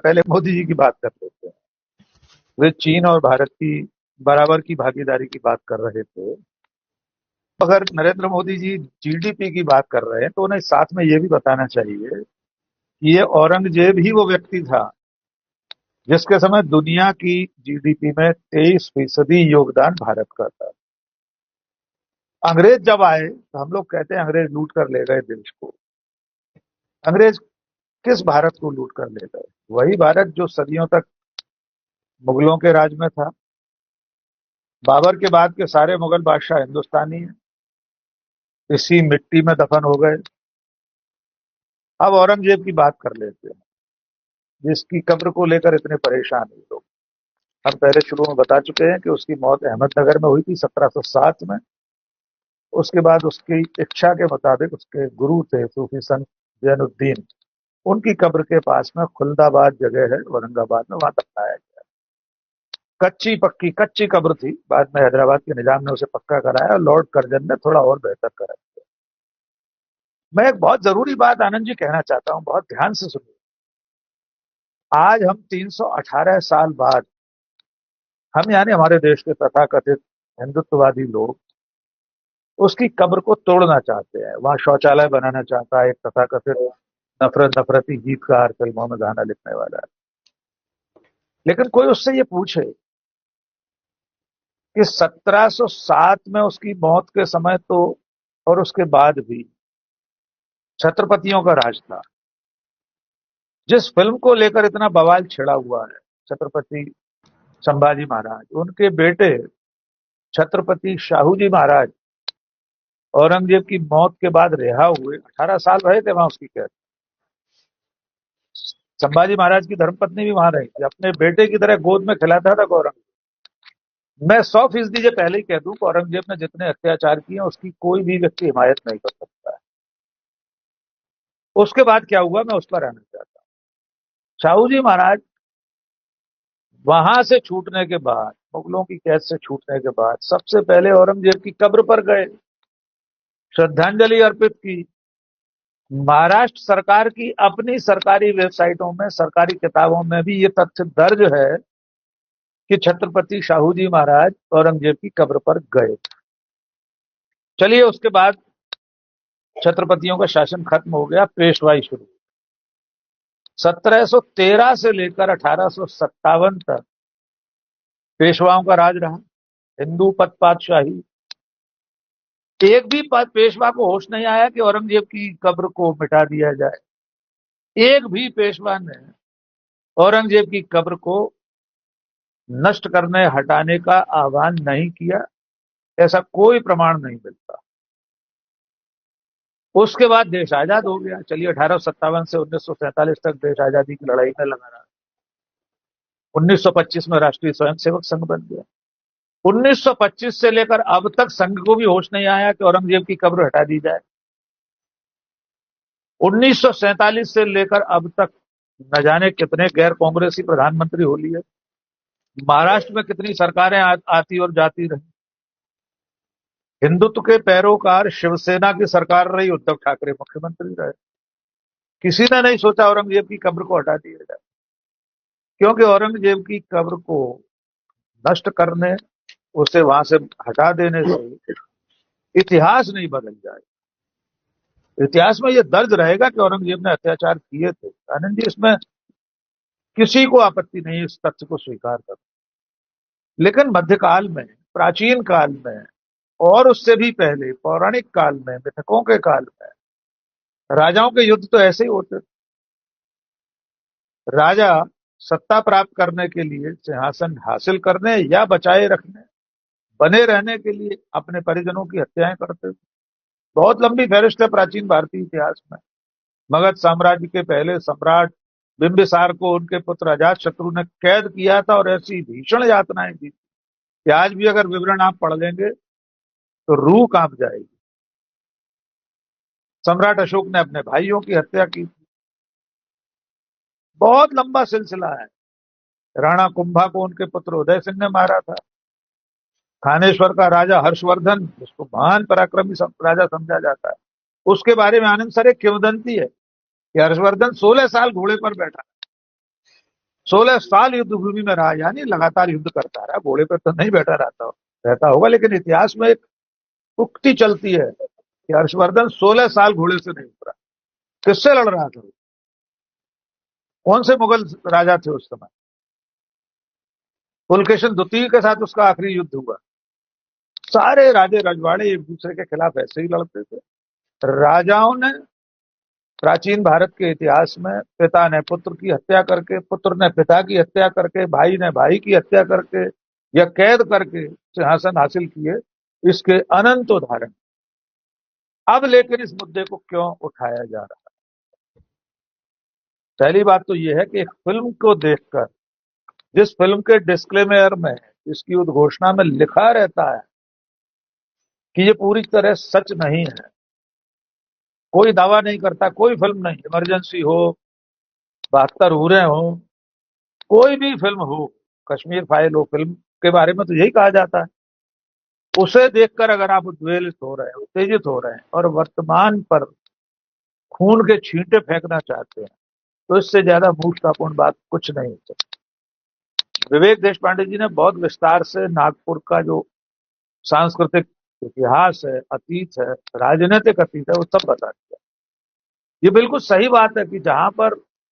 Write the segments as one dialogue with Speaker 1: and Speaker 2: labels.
Speaker 1: पहले मोदी जी की बात कर लेते हैं। वे चीन और भारत की बराबर की भागीदारी की बात कर रहे थे। अगर नरेंद्र मोदी जी जीडीपी की बात कर रहे हैं तो उन्हें साथ में ये भी बताना चाहिए कि ये औरंगजेब ही वो व्यक्ति था जिसके समय दुनिया की जीडीपी में 23% योगदान भारत का था। अंग्रेज जब आए तो हम लोग कहते हैं अंग्रेज लूट कर ले गए देश को। अंग्रेज किस भारत को लूट कर ले गए? वही भारत जो सदियों तक मुगलों के राज में था। बाबर के बाद के सारे मुगल बादशाह हिंदुस्तानी हैं, इसी मिट्टी में दफन हो गए। अब औरंगजेब की बात कर लेते हैं, जिसकी कब्र को लेकर इतने परेशान हैं लोग। हम पहले शुरू में बता चुके हैं कि उसकी मौत अहमदनगर में हुई थी 1707 में। उसके बाद उसकी इच्छा के मुताबिक उसके गुरु थे सूफी संत जैनुद्दीन, उनकी कब्र के पास में खुलदाबाद जगह है औरंगाबाद में, वहां दफनाया गया। कच्ची पक्की कच्ची कब्र थी, बाद में हैदराबाद के निजाम ने उसे पक्का कराया और लॉर्ड कर्जन ने थोड़ा और बेहतर करा। मैं एक बहुत जरूरी बात आनंद जी कहना चाहता हूं, बहुत ध्यान से सुनिए। आज हम 318 साल बाद, हम यानी हमारे देश के तथाकथित हिंदुत्ववादी लोग उसकी कब्र को तोड़ना चाहते हैं। वहां शौचालय बनाना चाहता है एक तथाकथित नफरत नफरती गीतकार, फिल्मों में गाना लिखने वाला है। लेकिन कोई उससे ये पूछे कि 1707 में उसकी मौत के समय तो और उसके बाद भी छत्रपतियों का राज था। जिस फिल्म को लेकर इतना बवाल छिड़ा हुआ है, छत्रपति संभाजी महाराज, उनके बेटे छत्रपति शाहू जी महाराज औरंगजेब की मौत के बाद रिहा हुए, 18 साल रहे थे वहां उसकी कैद। संभाजी महाराज की धर्मपत्नी भी वहां रही थी, अपने बेटे की तरह गोद में खिलाता था औरंगजेब। मैं 100% ये पहले ही कह दूं कि औरंगजेब ने जितने अत्याचार किए उसकी कोई भी व्यक्ति हिमायत नहीं कर सकता है। उसके बाद क्या हुआ मैं उस पर आना चाहता हूँ। शाहू जी महाराज वहां से छूटने के बाद, मुगलों की कैद से छूटने के बाद, सबसे पहले औरंगजेब की कब्र पर गए, श्रद्धांजलि अर्पित की। महाराष्ट्र सरकार की अपनी सरकारी वेबसाइटों में, सरकारी किताबों में भी ये तथ्य दर्ज है कि छत्रपति शाहू जी महाराज औरंगजेब की कब्र पर गए। चलिए, उसके बाद छत्रपतियों का शासन खत्म हो गया, पेशवाई शुरू। 1713 से लेकर 1857 तक पेशवाओं का राज रहा, हिंदू पद पातशाही। एक भी पेशवा को होश नहीं आया कि औरंगजेब की कब्र को मिटा दिया जाए। एक भी पेशवा ने औरंगजेब की कब्र को नष्ट करने, हटाने का आह्वान नहीं किया। ऐसा कोई प्रमाण नहीं मिलता। उसके बाद देश आजाद हो गया। चलिए, 1857 से 1947 तक देश आजादी की लड़ाई में लगा रहा। 1925 में राष्ट्रीय स्वयंसेवक संघ बन गया। 1925 से लेकर अब तक संघ को भी होश नहीं आया कि औरंगजेब की कब्र हटा दी जाए। 1947 से लेकर अब तक न जाने कितने गैर कांग्रेसी प्रधानमंत्री हो लिए। महाराष्ट्र में कितनी सरकारें आती और जाती रही। हिंदुत्व के पैरोकार शिवसेना की सरकार रही, उद्धव ठाकरे मुख्यमंत्री रहे। किसी ने नहीं सोचा औरंगजेब की कब्र को हटा दिया जाए, क्योंकि औरंगजेब की कब्र को नष्ट करने, उसे वहां से हटा देने से इतिहास नहीं बदल जाए। इतिहास में यह दर्ज रहेगा कि औरंगजेब ने अत्याचार किए थे। आनंद जी, इसमें किसी को आपत्ति नहीं है इस तथ्य को स्वीकार कर। लेकिन मध्यकाल में, प्राचीन काल में और उससे भी पहले पौराणिक काल में, मिथकों के काल में राजाओं के युद्ध तो ऐसे ही होते थे। राजा सत्ता प्राप्त करने के लिए, सिंहासन हासिल करने या बचाए रखने, बने रहने के लिए अपने परिजनों की हत्याएं करते थे। बहुत लंबी फहरिस्त है प्राचीन भारतीय इतिहास में। मगध साम्राज्य के पहले सम्राट बिंबिसार को उनके पुत्र अजातशत्रु ने कैद किया था और ऐसी भीषण यातनाएं दी कि आज भी अगर विवरण आप पढ़ लेंगे तो रूह कांप जाएगी। सम्राट अशोक ने अपने भाइयों की हत्या की। बहुत लंबा सिलसिला है। राणा कुंभा को उनके पुत्र उदय सिंह ने मारा था। थानेश्वर का राजा हर्षवर्धन, जिसको महान पराक्रमी राजा समझा जाता है, उसके बारे में आनंद सर एक किंवदंती है कि हर्षवर्धन 16 साल घोड़े पर बैठा। 16 साल युद्ध भूमि में रहा, यानी लगातार युद्ध करता रहा, घोड़े पर तो नहीं बैठा रहता होगा, लेकिन इतिहास में एक उक्ति चलती है कि हर्षवर्धन 16 साल घोड़े से नहीं उतरा। किससे लड़ रहा था? कौन से मुगल राजा थे उस समय? पुलकेशिन द्वितीय के साथ उसका आखिरी युद्ध हुआ। सारे राजे रजवाड़े एक दूसरे के खिलाफ ऐसे ही लड़ते थे। राजाओं ने प्राचीन भारत के इतिहास में पिता ने पुत्र की हत्या करके, पुत्र ने पिता की हत्या करके, भाई ने भाई की हत्या करके या कैद करके सिंहासन हासिल किए, इसके अनंत उदाहरण। अब लेकिन इस मुद्दे को क्यों उठाया जा रहा है? पहली बात तो यह है कि एक फिल्म को देखकर, जिस फिल्म के डिस्क्लेमर में, इसकी उद्घोषणा में लिखा रहता है कि ये पूरी तरह सच नहीं है, कोई दावा नहीं करता, कोई फिल्म नहीं, इमरजेंसी हो, 72 हूरें हो, कोई भी फिल्म हो, कश्मीर फाइल हो, फिल्म के बारे में तो यही कहा जाता है। उसे देखकर अगर आप उद्वेलित हो रहे हैं, उत्तेजित हो रहे हैं और वर्तमान पर खून के छींटे फेंकना चाहते हैं, तो इससे ज्यादा मूर्खतापूर्ण बात कुछ नहीं हो सकती। विवेक देशपांडे जी ने बहुत विस्तार से नागपुर का जो सांस्कृतिक इतिहास है, अतीत है, राजनीतिक अतीत है, वो सब बता दिया। ये बिल्कुल सही बात है कि जहां पर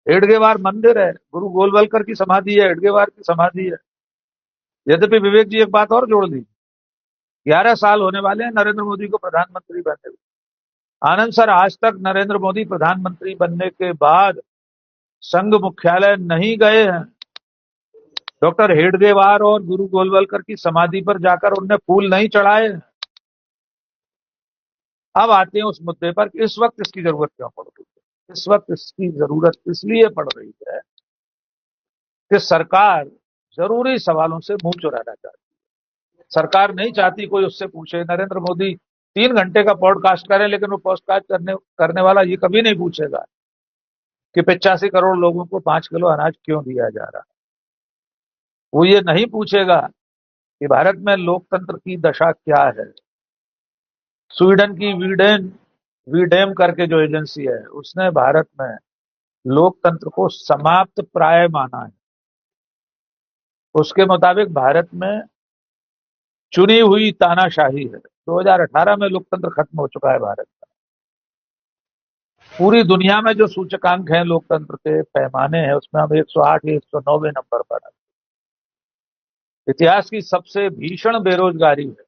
Speaker 1: हेडगेवार मंदिर है, गुरु गोलवलकर की समाधि है, हेडगेवार की समाधि है। यद्यपि विवेक जी एक बात और जोड़ दी, 11 साल होने वाले हैं नरेंद्र मोदी को प्रधानमंत्री बनने हुए। आनंद सर, आज तक नरेंद्र मोदी प्रधानमंत्री बनने के बाद संघ मुख्यालय नहीं गए हैं। डॉक्टर हेडगेवार और गुरु गोलवलकर की समाधि पर जाकर उनने फूल नहीं चढ़ाए। अब आते हैं उस मुद्दे पर कि इस वक्त इसकी जरूरत क्यों पड़ रही है। इस वक्त इसकी जरूरत इसलिए पड़ रही है कि सरकार जरूरी सवालों से मुंह चुराना चाहती है। सरकार नहीं चाहती कोई उससे पूछे। नरेंद्र मोदी 3 घंटे का पॉडकास्ट करें, लेकिन वो पॉडकास्ट करने वाला ये कभी नहीं पूछेगा कि 85 करोड़ लोगों को 5 किलो अनाज क्यों दिया जा रहा है। वो ये नहीं पूछेगा कि भारत में लोकतंत्र की दशा क्या है। स्वीडन की वीडेम करके जो एजेंसी है, उसने भारत में लोकतंत्र को समाप्त प्राय माना है। उसके मुताबिक भारत में चुनी हुई तानाशाही है। 2018 में लोकतंत्र खत्म हो चुका है भारत का। पूरी दुनिया में जो सूचकांक हैं लोकतंत्र के पैमाने हैं, उसमें हम 108 या 109वें नंबर पर हैं। इतिहास की सबसे भीषण बेरोजगारी है।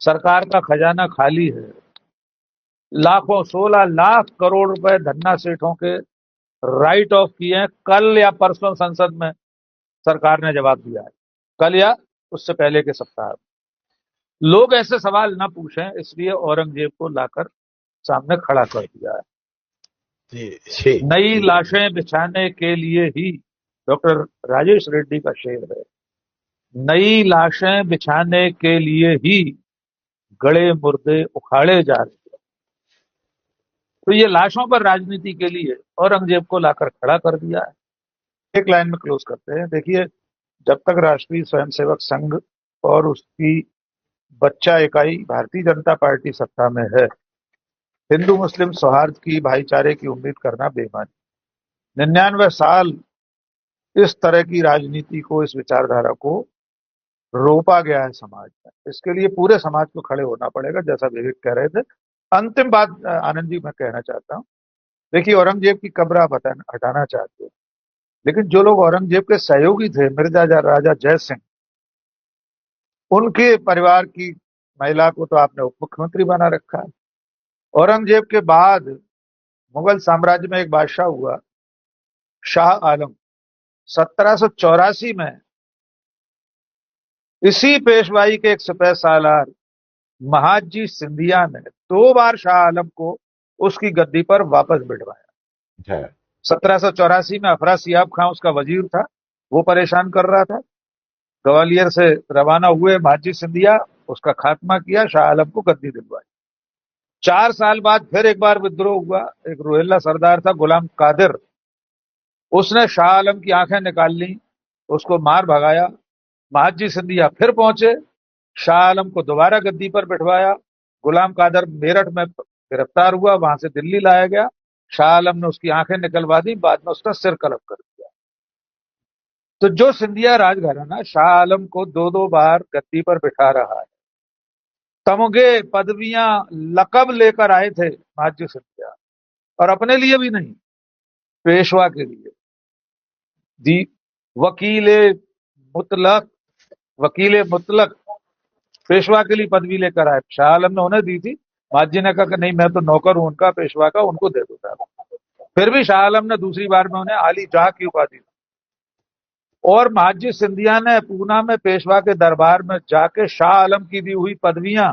Speaker 1: सरकार का खजाना खाली है। लाखों 16 लाख करोड़ रुपए धन्ना सेठों के राइट ऑफ किए हैं। कल या परसों संसद में सरकार ने जवाब दिया है, कल या उससे पहले के सप्ताह में। लोग ऐसे सवाल ना पूछें, इसलिए औरंगजेब को लाकर सामने खड़ा कर दिया है। नई लाशें बिछाने के लिए ही, डॉक्टर राजेश रेड्डी का शेर है, नई लाशें बिछाने के लिए ही गड़े मुर्दे उखाड़े जा रहे हैं। तो ये लाशों पर राजनीति के लिए औरंगजेब को लाकर खड़ा कर दिया है। एक लाइन में क्लोज करते हैं। देखिए, जब तक राष्ट्रीय स्वयंसेवक संघ और उसकी बच्चा इकाई भारतीय जनता पार्टी सत्ता में है, हिंदू मुस्लिम सौहार्द की, भाईचारे की उम्मीद करना बेईमानी। 99 साल इस तरह की राजनीति को, इस विचारधारा को रोपा गया है समाज में। इसके लिए पूरे समाज को खड़े होना पड़ेगा, जैसा विवेक कह रहे थे। अंतिम बात आनंद जी मैं कहना चाहता हूँ, देखिए, औरंगजेब की कब्र आप हटाना चाहते हो, लेकिन जो लोग औरंगजेब के सहयोगी थे, मिर्जा राजा जय सिंह, उनके परिवार की महिला को तो आपने उप मुख्यमंत्री बना रखा है। औरंगजेब के बाद मुगल साम्राज्य में एक बादशाह हुआ, शाह आलम। 1784 में इसी पेशवाई के एक सिपह सालार महादजी सिंधिया ने 2 बार शाह आलम को उसकी गद्दी पर वापस बिठवाया। 1784 में अफरा-सियाब खां उसका वजीर था, वो परेशान कर रहा था। ग्वालियर से रवाना हुए महादजी सिंधिया, उसका खात्मा किया, शाह आलम को गद्दी दिलवाई। 4 साल बाद फिर एक बार विद्रोह हुआ। एक रोहिल्ला सरदार था गुलाम कादिर, उसने शाह आलम की आंखें निकाल ली, उसको मार भगाया। महादजी सिंधिया फिर पहुंचे, शाह आलम को दोबारा गद्दी पर बिठवाया। गुलाम कादर मेरठ में गिरफ्तार हुआ, वहां से दिल्ली लाया गया। शाह आलम ने उसकी आंखें निकलवा दी, बाद में उसका सिर कलम कर दिया। तो जो सिंधिया राजघराना शाह आलम को दो दो बार गद्दी पर बिठा रहा है, तमगे पदवियां लकब लेकर आए थे महाजी सिंधिया, और अपने लिए भी नहीं, पेशवा के लिए दी। वकीले मुतलक, वकीले मुतलक पेशवा के लिए पदवी लेकर आए। शाह आलम ने उन्हें दी थी, महाजी ने कहा कि नहीं, मैं तो नौकर हूं उनका, पेशवा का, उनको दे दो साहब। फिर भी शाह आलम ने दूसरी बार में उन्हें आली जहां की उपाधि दी। और महाजी सिंधिया ने पूना में पेशवा के दरबार में जाके शाह आलम की दी हुई पदवियां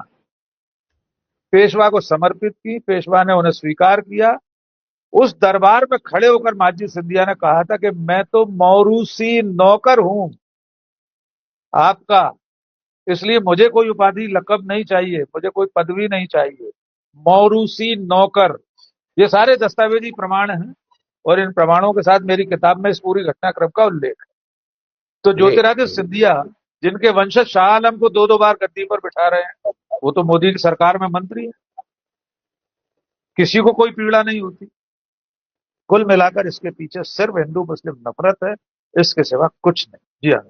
Speaker 1: पेशवा को समर्पित की। पेशवा ने उन्हें स्वीकार किया। उस दरबार में खड़े होकर महाजी सिंधिया ने कहा था कि मैं तो मौरूसी नौकर हूं आपका, इसलिए मुझे कोई उपाधि लकब नहीं चाहिए, मुझे कोई पदवी नहीं चाहिए, मौरूसी नौकर। ये सारे दस्तावेजी प्रमाण हैं, और इन प्रमाणों के साथ मेरी किताब में इस पूरी घटनाक्रम का उल्लेख है। तो
Speaker 2: नहीं,
Speaker 1: ज्योतिरादित्य सिंधिया, जिनके वंशज शाह आलम को दो दो बार गद्दी पर बिठा रहे हैं, वो तो मोदी की सरकार में मंत्री है, किसी को कोई पीड़ा नहीं होती। कुल मिलाकर इसके पीछे सिर्फ हिंदू मुस्लिम नफरत है, इसके सिवा कुछ नहीं। जी हाँ।